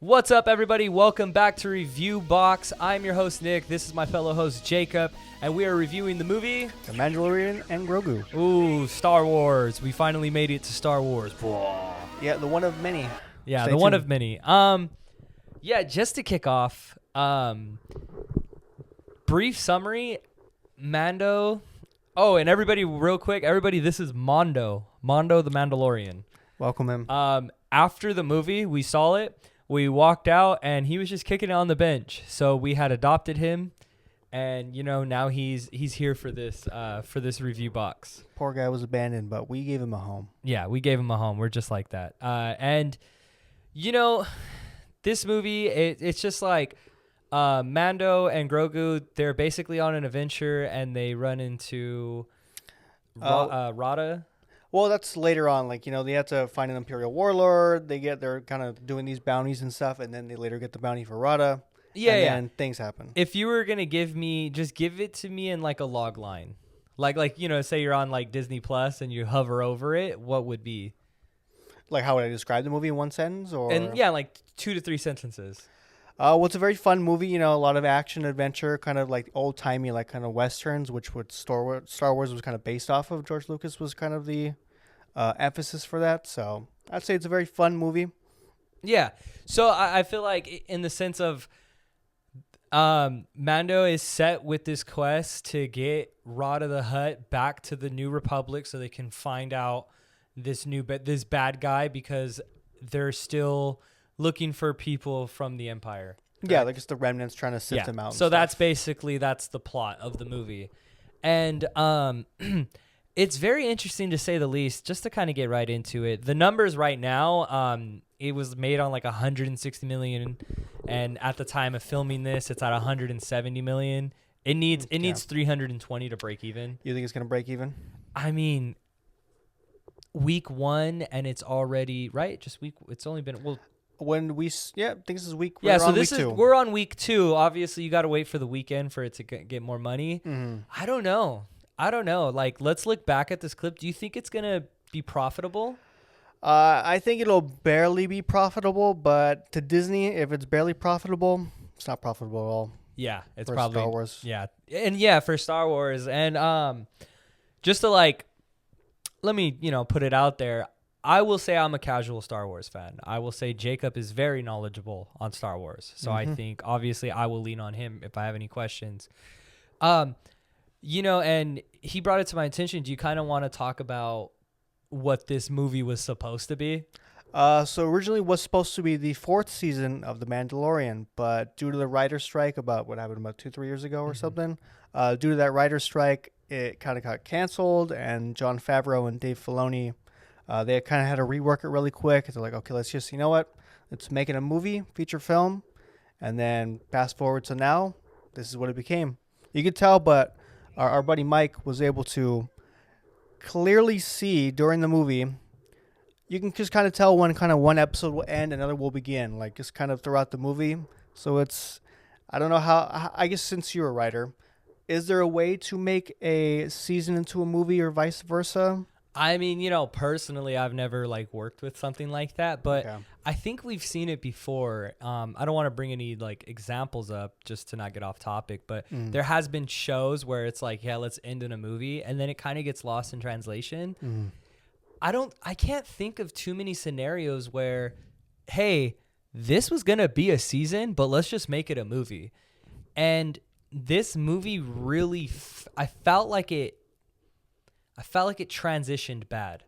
What's up, everybody? Welcome back to Review Box. I'm your host, Nick. This is my fellow host, Jacob, and we are reviewing the movie The Mandalorian and Grogu. Ooh, Star Wars. We finally made it to Star Wars. Yeah, the one of many. Yeah, Stay the one tuned. of many. Yeah, just to kick off, brief summary, Mando. Oh, and everybody, real quick, this is Mondo the Mandalorian. Welcome him. After the movie, we saw it. We walked out, and he was just kicking it on the bench. So we had adopted him, and now he's here for this review box. Poor guy was abandoned, but we gave him a home. Yeah, we gave him a home. We're just like that. And this movie, it's just like Mando and Grogu. They're basically on an adventure, and they run into Rada. Well, that's later on. Like, they have to find an Imperial warlord. They're kind of doing these bounties and stuff, and then they later get the bounty for Rada. Yeah, and yeah. then things happen. If you were gonna give it to me in like a log line, like say you're on like Disney Plus and you hover over it, what would be? Like, how would I describe the movie in one sentence? Or And yeah, like 2 to 3 sentences. Well, it's a very fun movie. A lot of action, adventure, kind of like old timey, like kind of westerns, which would Star Wars was kind of based off of. George Lucas was kind of the emphasis for that. So I'd say it's a very fun movie. Yeah. So I feel like in the sense of Mando is set with this quest to get Rada the Hutt back to the New Republic so they can find out this bad guy, because they're still looking for people from the Empire. Correct? Yeah, like it's the remnants trying to sift them out. So that's the plot of the movie. And it's very interesting to say the least, just to kind of get right into it. The numbers right now, it was made on like 160 million, and at the time of filming this, it's at 170 million. It needs 320 to break even. You think it's going to break even? I mean, week 1 and it's already right. It's only been When I think this is week. Yeah, so week 2. We're on week 2. Obviously, you got to wait for the weekend for it to get more money. Mm-hmm. I don't know. Like, let's look back at this clip. Do you think it's gonna be profitable? I think it'll barely be profitable, but to Disney, if it's barely profitable, it's not profitable at all. Yeah, it's for probably Star Wars. Yeah, and yeah, for Star Wars, and just to like, let me put it out there. I will say I'm a casual Star Wars fan. I will say Jacob is very knowledgeable on Star Wars, so I think obviously I will lean on him if I have any questions. And he brought it to my attention. Do you kind of want to talk about what this movie was supposed to be? So originally it was supposed to be the 4th season of The Mandalorian, but due to the writer's strike about 2-3 years ago or something, due to that writer's strike, it kind of got canceled, and Jon Favreau and Dave Filoni, they kind of had to rework it really quick. They're like, okay, let's just, let's make it a movie, feature film, and then fast forward to now, this is what it became. You could tell, but our buddy Mike was able to clearly see during the movie. You can just kind of tell when one episode will end, another will begin, like just kind of throughout the movie. So I don't know how, I guess since you're a writer, is there a way to make a season into a movie or vice versa? I mean, personally, I've never like worked with something like that, but Okay. I think we've seen it before. I don't want to bring any like examples up just to not get off topic, but there has been shows where it's like, yeah, let's end in a movie, and then it kind of gets lost in translation. I can't think of too many scenarios where, hey, this was going to be a season, but let's just make it a movie. And this movie really, I felt like it transitioned bad.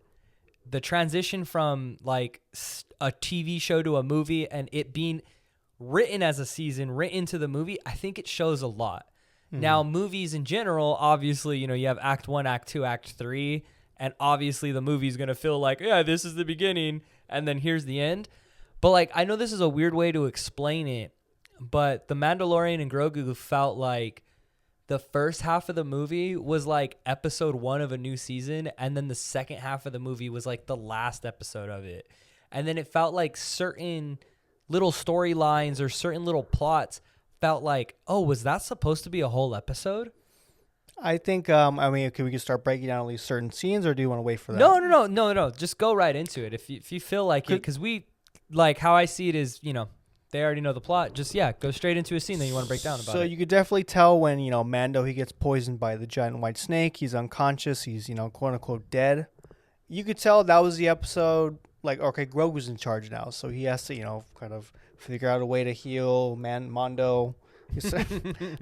The transition from like a TV show to a movie, and it being written as a season, written to the movie, I think it shows a lot. Now, movies in general, obviously, you have Act 1, Act 2, Act 3, and obviously the movie's going to feel like, yeah, this is the beginning, and then here's the end. But like, I know this is a weird way to explain it, but The Mandalorian and Grogu felt like the first half of the movie was like episode 1 of a new season, and then the second half of the movie was like the last episode of it. And then it felt like certain little storylines or certain little plots felt like, oh, was that supposed to be a whole episode? I think, we can start breaking down at least certain scenes, or do you want to wait for that? No. Just go right into it if you feel like it, because we, like, how I see it is, they already know the plot. Just go straight into a scene that you want to break down about. So you could definitely tell when Mando, he gets poisoned by the giant white snake. He's unconscious. He's quote unquote dead. You could tell that was the episode. Like, okay, Grogu's in charge now, so he has to kind of figure out a way to heal Mando.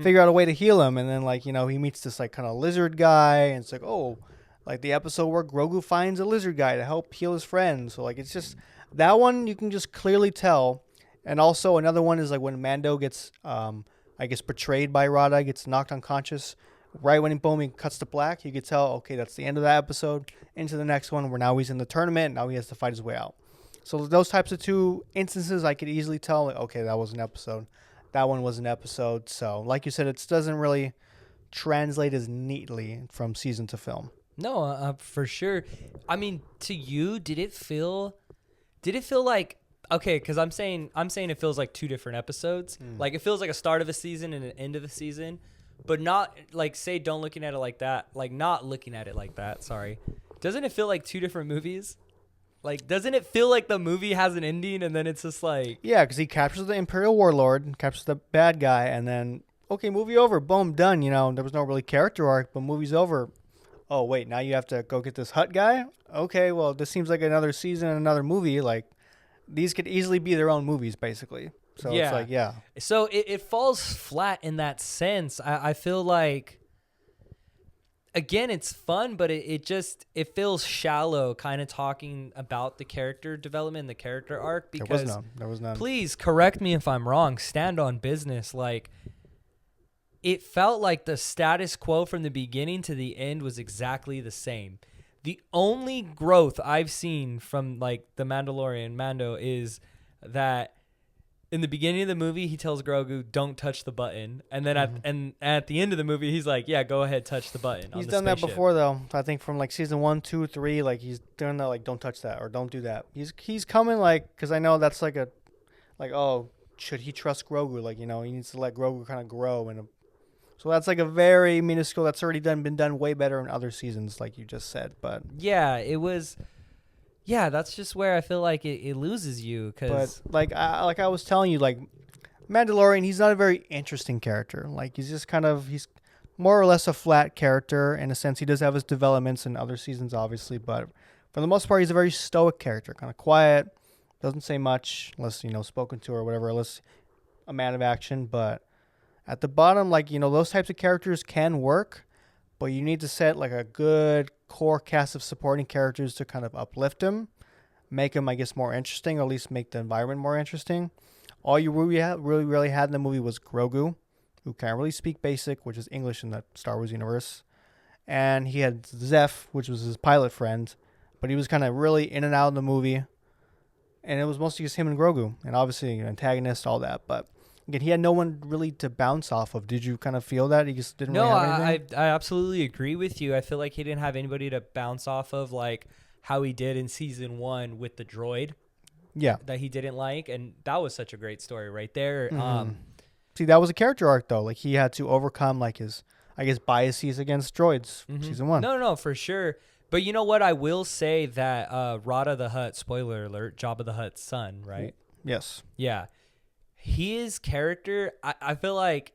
Figure out a way to heal him, and then he meets this like kind of lizard guy, and it's like, oh, like the episode where Grogu finds a lizard guy to help heal his friend. So like it's just that one you can just clearly tell. And also another one is like when Mando gets I guess betrayed by Rada, gets knocked unconscious. Right when he cuts to black, you could tell, okay, that's the end of that episode. Into the next one where now he's in the tournament, now he has to fight his way out. So those types of two instances I could easily tell, like, okay, that was an episode. That one was an episode. So like you said, it doesn't really translate as neatly from season to film. No, for sure. I mean, to you, did it feel like, okay, because I'm saying it feels like two different episodes. Like it feels like a start of a season and an end of a season, but not like not looking at it like that. Sorry. Doesn't it feel like two different movies? Like, doesn't it feel like the movie has an ending and then it's just like... Yeah, because he captures the Imperial Warlord, captures the bad guy, and then, okay, movie over, boom, done. There was no really character arc, but movie's over. Oh, wait, now you have to go get this Hutt guy? Okay, well, this seems like another season, another movie. Like, these could easily be their own movies, basically. So it's like, yeah. So it falls flat in that sense. I feel like... Again, it's fun, but it feels shallow, kind of talking about the character development, the character arc. Because there was none. Please correct me if I'm wrong. Stand on business. Like, it felt like the status quo from the beginning to the end was exactly the same. The only growth I've seen from like the Mandalorian Mando is that in the beginning of the movie, he tells Grogu, "Don't touch the button," and then at the end of the movie, he's like, "Yeah, go ahead, touch the button." He's done that before, though. I think from like season 1, 2, 3, like he's done that, like, "Don't touch that" or "Don't do that." He's coming, like, because I know that's like oh, should he trust Grogu? Like, he needs to let Grogu kind of grow, and so that's like a very minuscule. That's already been done way better in other seasons, like you just said. But yeah, it was. Yeah, that's just where I feel like it loses you. But like I was telling you, like Mandalorian, he's not a very interesting character. Like he's more or less a flat character in a sense. He does have his developments in other seasons, obviously, but for the most part, he's a very stoic character, kind of quiet, doesn't say much unless spoken to or whatever, unless a man of action. But at the bottom, like those types of characters can work, but you need to set like a good core cast of supporting characters to kind of uplift him, make him, I guess, more interesting, or at least make the environment more interesting. All you really had in the movie was Grogu, who can't really speak basic, which is English in the Star Wars universe. And he had Zeph, which was his pilot friend, but he was kind of really in and out of the movie. And it was mostly just him and Grogu, and obviously an antagonist, all that. But again, he had no one really to bounce off of. Did you kind of feel that? He just didn't really have anything? I absolutely agree with you. I feel like he didn't have anybody to bounce off of, like how he did in season 1 with the droid. Yeah. That he didn't like. And that was such a great story right there. Mm-hmm. See, that was a character arc, though. Like, he had to overcome, like, his, I guess, biases against droids. Season 1. No, for sure. But you know what? I will say that Rada the Hutt, spoiler alert, Jabba the Hutt's son, right? Yes. Yeah. His character, I feel like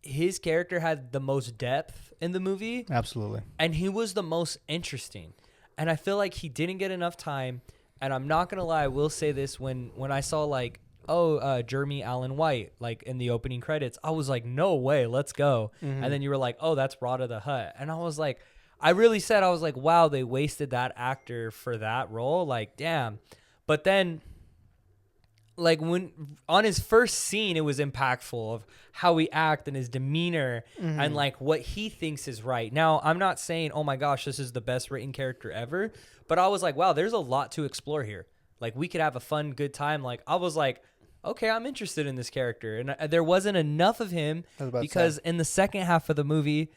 his character had the most depth in the movie. Absolutely. And he was the most interesting. And I feel like he didn't get enough time. And I'm not going to lie, I will say this. When I saw, like, Jeremy Allen White, like, in the opening credits, I was like, no way, let's go. Mm-hmm. And then you were like, oh, that's Rada the Hutt. And I was like, I was like, wow, they wasted that actor for that role. Like, damn. But then, like, when on his first scene, it was impactful of how he act and his demeanor and like what he thinks is right. Now, I'm not saying, oh my gosh, this is the best written character ever, but I was like, wow, there's a lot to explore here. Like, we could have a fun, good time. Like, I was like, okay, I'm interested in this character. And there wasn't enough of him because in the second half of the movie,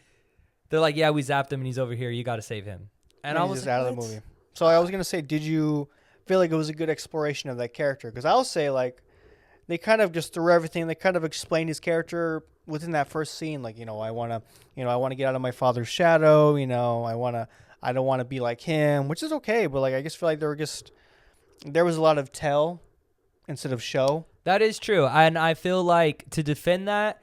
they're like, yeah, we zapped him and he's over here. You got to save him. And I was just like, out of the movie. So I was going to say, did you feel like it was a good exploration of that character? Because I'll say, like, they kind of just threw everything. They kind of explained his character within that first scene. Like, I want to get out of my father's shadow. I don't want to be like him, which is okay. But like, I just feel like there was a lot of tell instead of show. That is true. And I feel like to defend that,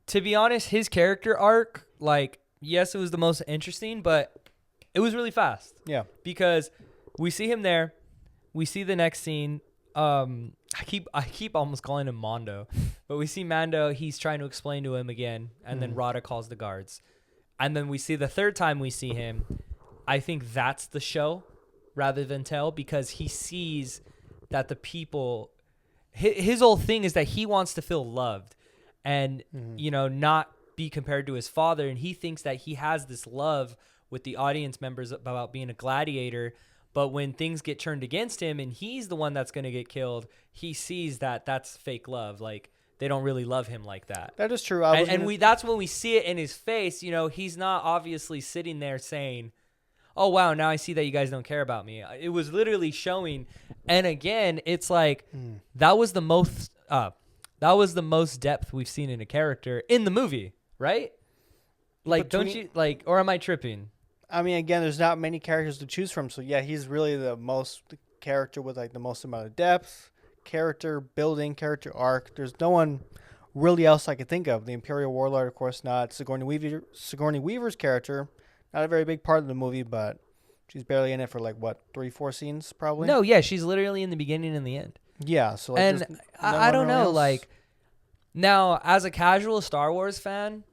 to be honest, his character arc, like, yes, it was the most interesting, but it was really fast. Yeah. Because we see him there. We see the next scene. I keep almost calling him Mondo. But we see Mando. He's trying to explain to him again. And then Rada calls the guards. And then we see the third time we see him. I think that's the show rather than tell, because he sees that the people, his whole thing is that he wants to feel loved and, you know, not be compared to his father. And he thinks that he has this love with the audience members about being a gladiator. But when things get turned against him and he's the one that's going to get killed, he sees that that's fake love. Like, they don't really love him like that. That is true. That's when we see it in his face. You know, he's not obviously sitting there saying, oh, wow, now I see that you guys don't care about me. It was literally showing. And again, it's like that was the most depth we've seen in a character in the movie, right? Like, don't you like, or am I tripping? I mean, again, there's not many characters to choose from. So, yeah, he's really the most character with, like, the most amount of depth, character building, character arc. There's no one really else I could think of. The Imperial Warlord, of course, not. Sigourney Weaver's character, not a very big part of the movie, but she's barely in it for, like, what, 3-4 scenes, probably? No, yeah, she's literally in the beginning and the end. Yeah, so, like, and I don't know, like, now, as a casual Star Wars fan,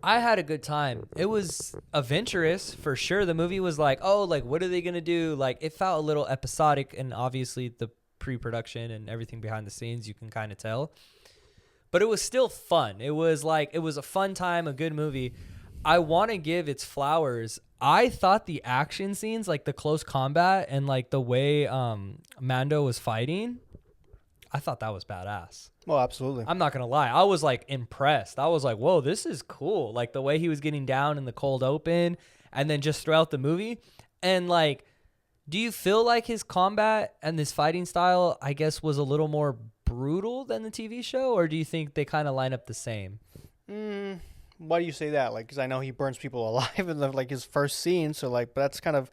I had a good time. It was adventurous for sure. The movie was like, oh, like, what are they going to do? Like, it felt a little episodic, and obviously the pre-production and everything behind the scenes, you can kind of tell. But it was still fun. It was like, it was a fun time, a good movie. I want to give its flowers. I thought the action scenes, like the close combat and like the way Mando was fighting, I thought that was badass. Well, absolutely. I'm not going to lie. I was like impressed. I was like, whoa, this is cool. Like the way he was getting down in the cold open and then just throughout the movie. And like, do you feel like his combat and this fighting style, I guess, was a little more brutal than the TV show? Or do you think they kind of line up the same? Why do you say that? Like, because I know he burns people alive in the, like, his first scene. So, like, but that's kind of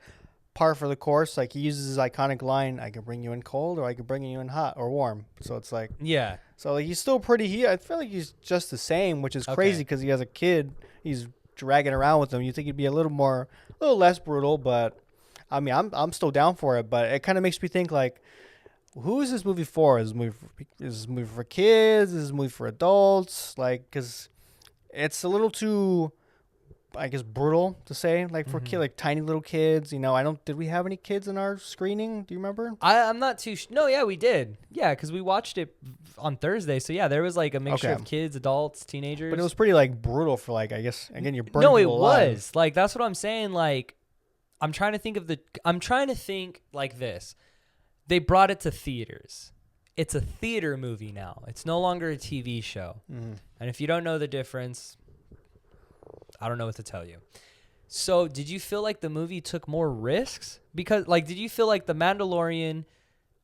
par for the course. Like, he uses his iconic line, I can bring you in cold or I can bring you in hot or warm. So it's like, yeah. So like, he's still pretty, I feel like he's just the same, which is crazy because he has a kid he's dragging around with him. You think he'd be a little less brutal, but I mean, I'm still down for it. But it kind of makes me think, like, who is this movie for? Is this movie for kids? Is this movie for adults? Like, because it's a little too, I guess, brutal to say, like, for like tiny little kids. You know, did we have any kids in our screening? Do you remember? I'm not too no, yeah, we did. Yeah, because we watched it on Thursday. So yeah, there was like a mixture of kids, adults, teenagers. But it was pretty, like, brutal for, like, I guess, again, you're burning people alive. No, it was. Like, that's what I'm saying. Like, I'm trying to think like this. They brought it to theaters. It's a theater movie now. It's no longer a TV show. And if you don't know the difference, I don't know what to tell you. So did you feel like the movie took more risks? Because, like, did you feel like The Mandalorian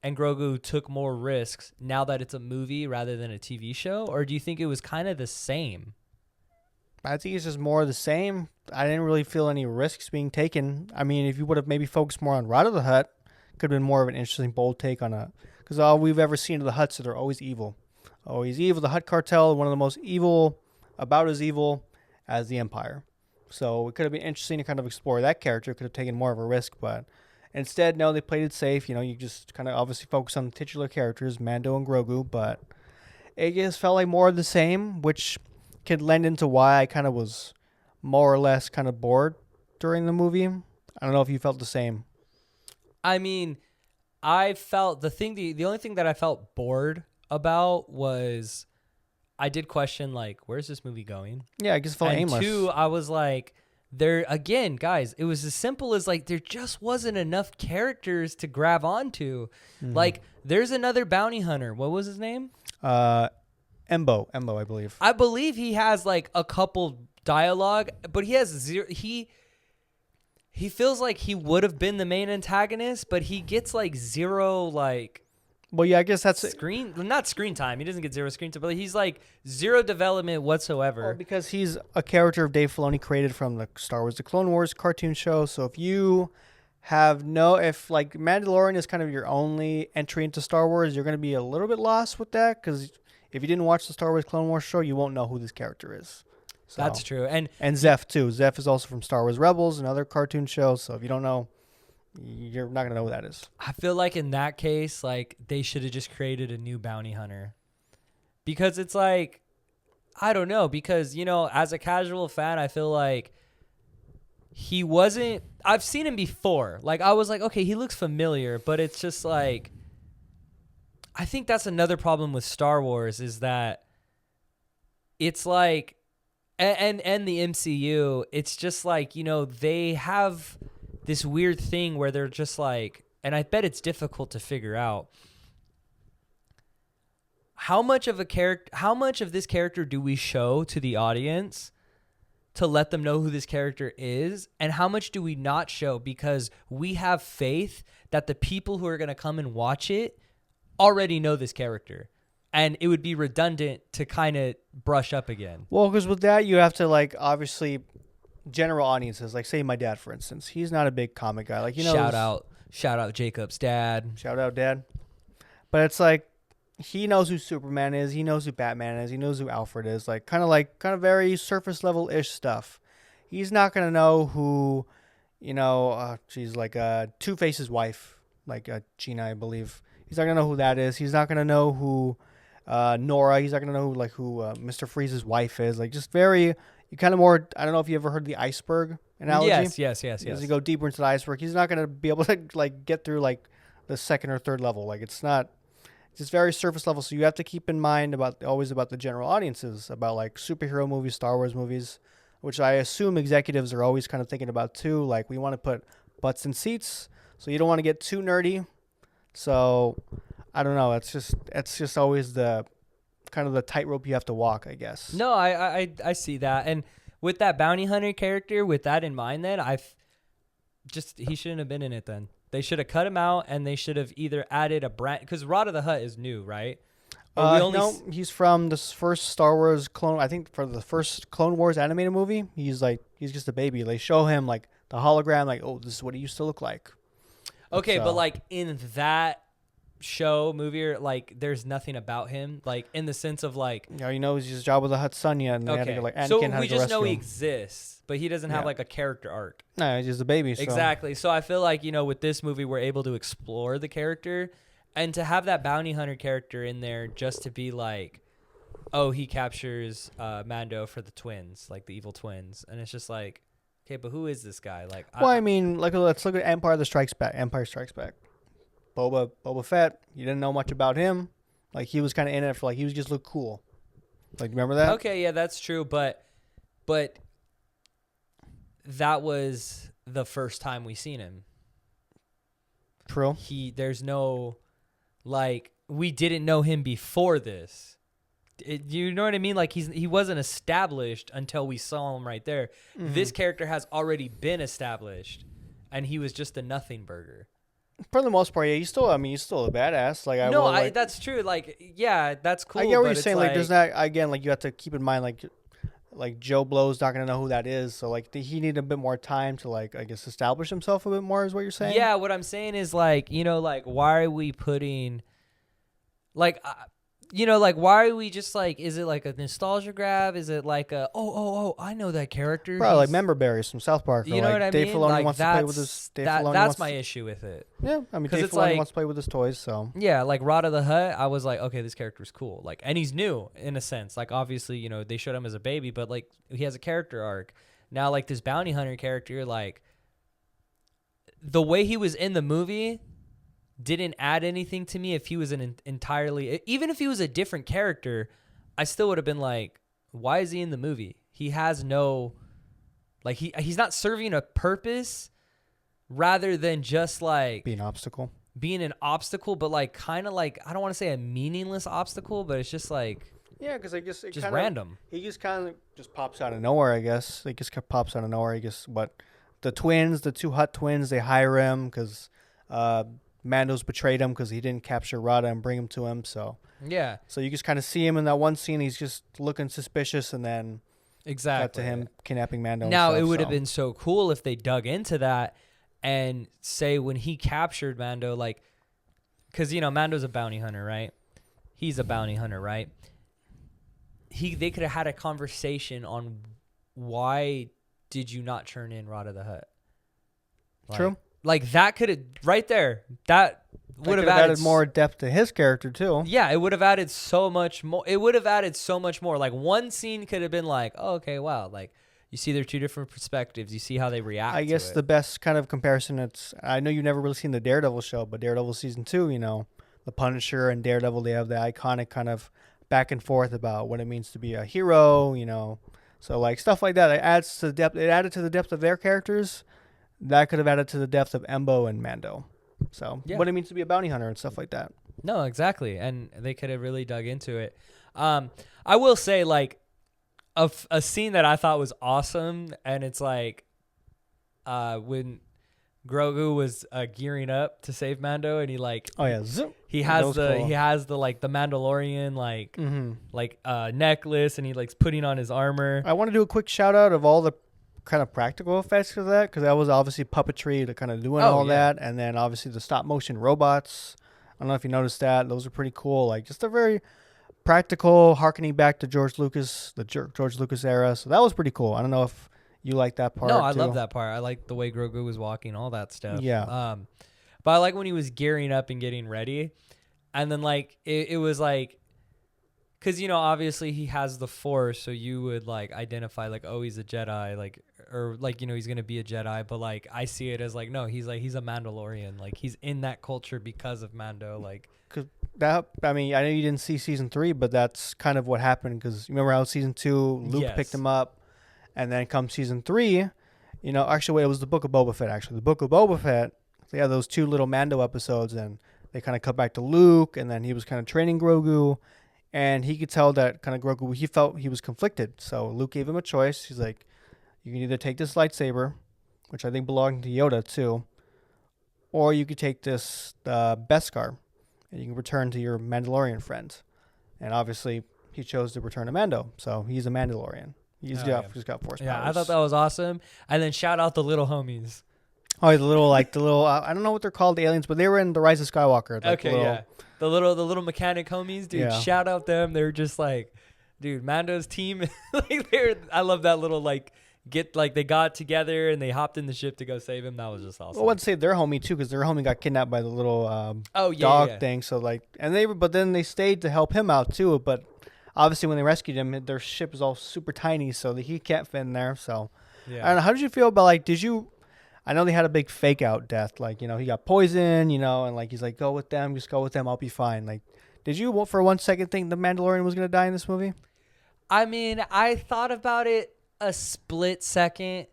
and Grogu took more risks now that it's a movie rather than a TV show? Or do you think it was kind of the same? I think it's just more of the same. I didn't really feel any risks being taken. I mean, if you would have maybe focused more on Rada the Hutt, could have been more of an interesting, bold take on a... Because all we've ever seen of the Hutts, they're always evil. Always evil. The Hutt cartel, one of the most evil, about as evil as the Empire. So it could have been interesting to kind of explore that character. Could have taken more of a risk, but instead, no, they played it safe. You know, you just kind of obviously focus on the titular characters, Mando and Grogu, but it just felt like more of the same, which could lend into why I kind of was more or less kind of bored during the movie. I don't know if you felt the same. I mean, I felt the only thing that I felt bored about was I did question, like, where's this movie going? Yeah, I guess it felt aimless. And two, I was like, again, guys, it was as simple as, like, there just wasn't enough characters to grab onto. Like, there's another bounty hunter. What was his name? Embo, I believe. I believe he has, like, a couple dialogue, but he has zero. He feels like he would have been the main antagonist, but he gets, like, zero, like... Well, yeah, I guess that's... Not screen time. He doesn't get zero screen time, but he's, like, zero development whatsoever. Well, because he's a character of Dave Filoni created from the Star Wars The Clone Wars cartoon show, so if you if like Mandalorian is kind of your only entry into Star Wars, you're going to be a little bit lost with that because if you didn't watch the Star Wars Clone Wars show, you won't know who this character is. So, That's true. and Zeph too. Zeph is also from Star Wars Rebels and other cartoon shows. So if you don't know, you're not going to know who that is. I feel like in that case, like they should have just created a new bounty hunter because it's like, I don't know, because, you know, as a casual fan, I feel like he wasn't, I've seen him before. Like, I was like, okay, he looks familiar, but it's just like, I think that's another problem with Star Wars is that it's like, and the MCU, it's just like, you know, they have this weird thing where they're just like, and I bet it's difficult to figure out, how much of this character do we show to the audience to let them know who this character is, and how much do we not show because we have faith that the people who are going to come and watch it already know this character, and it would be redundant to kind of brush up again. Well, because with that, you have to, like, obviously, general audiences, like, say my dad, for instance. He's not a big comic guy. Like, you know, shout out Jacob's dad. Shout out, Dad. But it's like, he knows who Superman is. He knows who Batman is. He knows who Alfred is. Like, kind of very surface level-ish stuff. He's not going to know who, you know, she's like Two-Face's wife, like Gina, I believe. He's not going to know who that is. He's not going to know who Nora. He's not going to know who Mr. Freeze's wife is. Like, just very, you kind of more, I don't know if you ever heard the iceberg analogy. Yes. As you go deeper into the iceberg, he's not going to be able to, like, get through, like, the second or third level. Like, it's just very surface level. So you have to keep in mind always about the general audiences, about like superhero movies, Star Wars movies, which I assume executives are always kind of thinking about too. Like, we want to put butts in seats, so you don't want to get too nerdy. So I don't know. It's just always the kind of the tightrope you have to walk, I guess. No, I see that. And with that bounty hunter character, with that in mind, then he shouldn't have been in it then. They should have cut him out, and they should have either added a brand, because Rod of the Hutt is new, right? No, he's from this first Star Wars clone. I think for the first Clone Wars animated movie, he's just a baby. They show him like the hologram, like, oh, this is what he used to look like. Okay, but like in that show movie, or like there's nothing about him, like in the sense of like, you know, he's just Jabba the Hutt's son, yeah, and they had to go, like, Anakin so had we to just know he him. exists, but he doesn't have like a character arc. No, he's just a baby. So. Exactly. So I feel like, you know, with this movie, we're able to explore the character, and to have that bounty hunter character in there just to be like, oh, he captures Mando for the twins, like the evil twins, and it's just like, okay, but who is this guy? Like, well, I mean, like, let's look at Empire Strikes Back. Boba Fett. You didn't know much about him. Like, he was kind of in it for, like, he was just look cool. Like, remember that? Okay, yeah, that's true, but that was the first time we seen him. True. There's no, like, we didn't know him before this. You know what I mean? Like, he wasn't established until we saw him right there. Mm-hmm. This character has already been established, and he was just a nothing burger. For the most part, yeah. He's still a badass. Like, that's true. Like, yeah, that's cool. I get what you're saying. Like, there's not, again, like, you have to keep in mind, like Joe Blow's not gonna know who that is. So, like, he needed a bit more time to, like, I guess, establish himself a bit more. Is what you're saying? Yeah. What I'm saying is, like, you know, like, why are we putting, like, you know, like, why are we just like, is it like a nostalgia grab? Is it like oh, I know that character. Probably like member berries from South Park. You know what I Dave mean? Filoni like, wants to play with his. That's my issue with it. Yeah, I mean, Dave Filoni wants to play with his toys, so. Yeah, like Rod of the Hutt, I was like, okay, this character's cool. Like, and he's new in a sense. Like, obviously, you know, they showed him as a baby, but like, he has a character arc. Now, like, this bounty hunter character, like, the way he was in the movie didn't add anything to me. If he was even if he was a different character, I still would have been like, why is he in the movie? He has no, like, he's not serving a purpose rather than just like being an obstacle, but like kind of like, I don't want to say a meaningless obstacle, but it's just like, yeah, because I guess just random. He just kind of just pops out of nowhere, I guess. He just pops out of nowhere. I guess the two Hutt twins, they hire him because Mando's betrayed him because he didn't capture Rada and bring him to him. So yeah. So you just kind of see him in that one scene. He's just looking suspicious, and then cut to him kidnapping Mando. Now, it would have been so cool if they dug into that and say when he captured Mando, like, because Mando's a bounty hunter, right? He's a bounty hunter, right? They could have had a conversation on why did you not turn in Rod of the Hutt? True. Like that could have right there. That would have added more depth to his character too. Yeah, it would have added so much more. It would have added so much more. Like one scene could have been like, oh, okay, wow, like you see their two different perspectives. You see how they react. I guess the best kind of comparison. I know you've never really seen the Daredevil show, but Daredevil season 2, the Punisher and Daredevil, they have the iconic kind of back and forth about what it means to be a hero. So like stuff like that. It adds to the depth. It added to the depth of their characters. That could have added to the depth of Embo and Mando. So what it means to be a bounty hunter and stuff like that. No, exactly. And they could have really dug into it. I will say, like, a scene that I thought was awesome, and it's like when Grogu was gearing up to save Mando, and he like he has the like the Mandalorian necklace, and he like putting on his armor. I want to do a quick shout out of all the kind of practical effects of that, because that was obviously puppetry to kind of doing that, and then obviously the stop motion robots. I don't know if you noticed that; those are pretty cool. Like just a very practical, harkening back to George Lucas, the George Lucas era. So that was pretty cool. I don't know if you like that part. No, I love that part. I like the way Grogu was walking, all that stuff. Yeah. But I like when he was gearing up and getting ready, and then like it was like, because obviously he has the Force, so you would like identify like, oh, he's a Jedi, like, or like he's gonna be a Jedi. But like I see it as like, no, he's a Mandalorian, like he's in that culture because of Mando, like. I mean, I know you didn't see season 3, but that's kind of what happened, because you remember how season 2 Luke picked him up, and then come season 3, actually wait, it was the Book of Boba Fett. Actually, the Book of Boba Fett, they had those 2 little Mando episodes, and they kind of cut back to Luke, and then he was kind of training Grogu, and he could tell that kind of Grogu, he felt he was conflicted. So Luke gave him a choice. He's like, you can either take this lightsaber, which I think belonged to Yoda too, or you could take this Beskar, and you can return to your Mandalorian friends. And obviously, he chose to return to Mando, so he's a Mandalorian. He's got Force powers. Yeah, I thought that was awesome. And then shout out the little homies. Oh, the little I don't know what they're called, the aliens, but they were in The Rise of Skywalker. Like the little mechanic homies, dude. Yeah. Shout out them. They're just like, dude, Mando's team. I love that little like. They got together and they hopped in the ship to go save him. That was just awesome. Well, I would say their homie too, because their homie got kidnapped by the little dog thing. So like, but then they stayed to help him out too. But obviously, when they rescued him, their ship is all super tiny, so he can't fit in there. So I don't know. How did you feel about like? I know they had a big fake out death. Like he got poisoned. And like he's like, go with them, just go with them. I'll be fine. Like, did you for 1 second think the Mandalorian was gonna die in this movie? I mean, I thought about it a split second,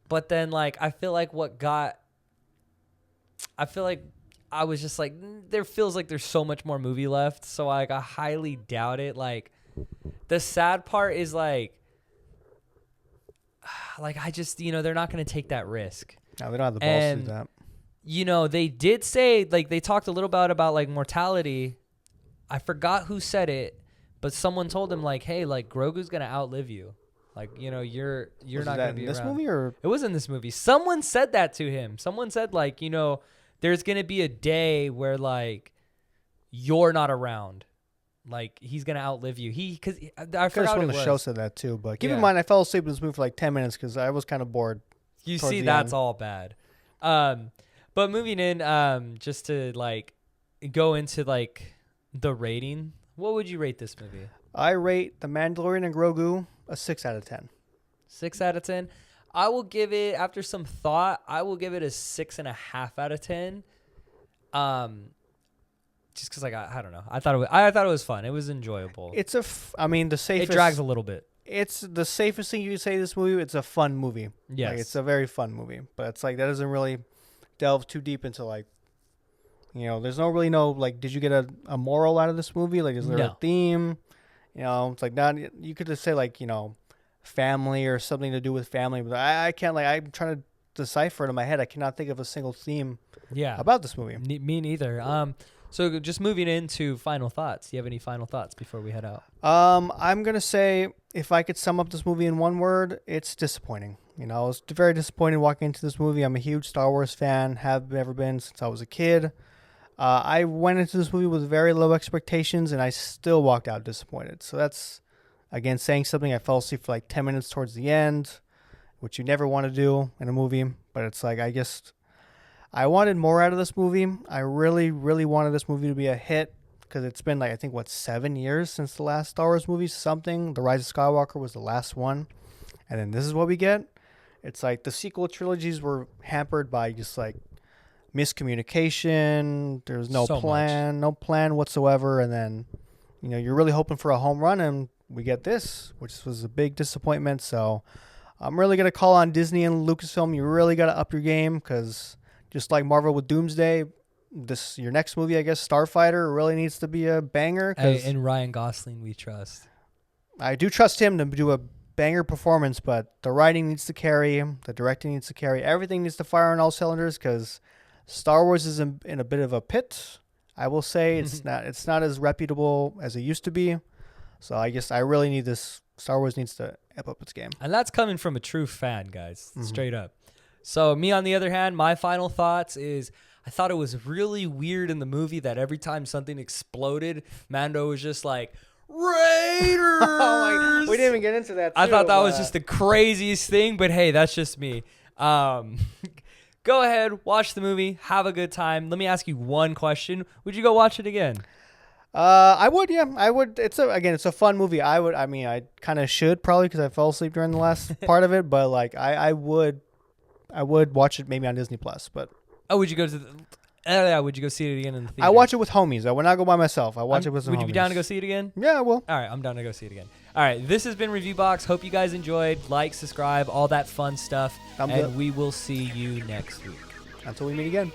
but then like I feel like I was just like, there feels like there's so much more movie left, so like I highly doubt it. Like the sad part is like I just they're not going to take that risk. No, they don't have the balls to do that. They did say, like, they talked a little bit about like mortality. I forgot who said it, but someone told him like, hey, like Grogu's going to outlive you. Like, you're not going to be around. This movie, or it was in this movie? Someone said that to him. Someone said like, there's going to be a day where like you're not around. Like he's going to outlive you. Because I forgot when the show said that too. But keep in mind, I fell asleep in this movie for like 10 minutes because I was kind of bored. You see, that's all bad. But moving in, just to like go into like the rating, what would you rate this movie? I rate The Mandalorian and Grogu a 6 out of 10. 6 out of 10. I will give it, after some thought, I will give it a 6.5 out of 10. Just because I don't know. I thought it was fun. It was enjoyable. It's the safest. It drags a little bit. It's the safest thing you could say this movie. It's a fun movie. Yes. Like, it's a very fun movie. But it's like that doesn't really delve too deep into like, there's like, did you get a moral out of this movie? Like, is there a theme? It's like not. You could just say like, family or something to do with family. But I can't, like, I'm trying to decipher it in my head. I cannot think of a single theme. Yeah. About this movie. Me neither. So just moving into final thoughts. Do you have any final thoughts before we head out? I'm gonna say if I could sum up this movie in one word, it's disappointing. You know, I was very disappointed walking into this movie. I'm a huge Star Wars fan, have ever been since I was a kid. I went into this movie with very low expectations, and I still walked out disappointed. So that's, again, saying something. I fell asleep for like 10 minutes towards the end, which you never want to do in a movie. But it's like, I wanted more out of this movie. I really, really wanted this movie to be a hit because it's been like, I think, 7 years since the last Star Wars movie? Something. The Rise of Skywalker was the last one. And then this is what we get. It's like the sequel trilogies were hampered by just like miscommunication. There's no plan whatsoever. And then, you know, you're really hoping for a home run, and we get this, which was a big disappointment. So I'm really going to call on Disney and Lucasfilm. You really got to up your game because just like Marvel with Doomsday, your next movie, I guess, Starfighter, really needs to be a banger. And Ryan Gosling, we trust. I do trust him to do a banger performance, but the writing needs to carry, the directing needs to carry, everything needs to fire on all cylinders because Star Wars is in a bit of a pit. I will say it's not as reputable as it used to be. So I guess I really need this. Star Wars needs to amp up its game. And that's coming from a true fan, guys, straight up. So me, on the other hand, my final thoughts is I thought it was really weird in the movie that every time something exploded, Mando was just like, Raiders! Oh we didn't even get into that, too. I thought that was just the craziest thing, but hey, that's just me. Go ahead, watch the movie, have a good time. Let me ask you one question. Would you go watch it again? I would, yeah. I would. It's a fun movie. I kind of should probably because I fell asleep during the last part of it, but like I would watch it maybe on Disney Plus, but would you go to would you go see it again in the theater? I watch it with homies. I would not go by myself. I watch it with some homies. Would you be down to go see it again? Yeah, I will. All right, I'm down to go see it again. All right, this has been Review Box. Hope you guys enjoyed. Like, subscribe, all that fun stuff. We will see you next week. Until we meet again.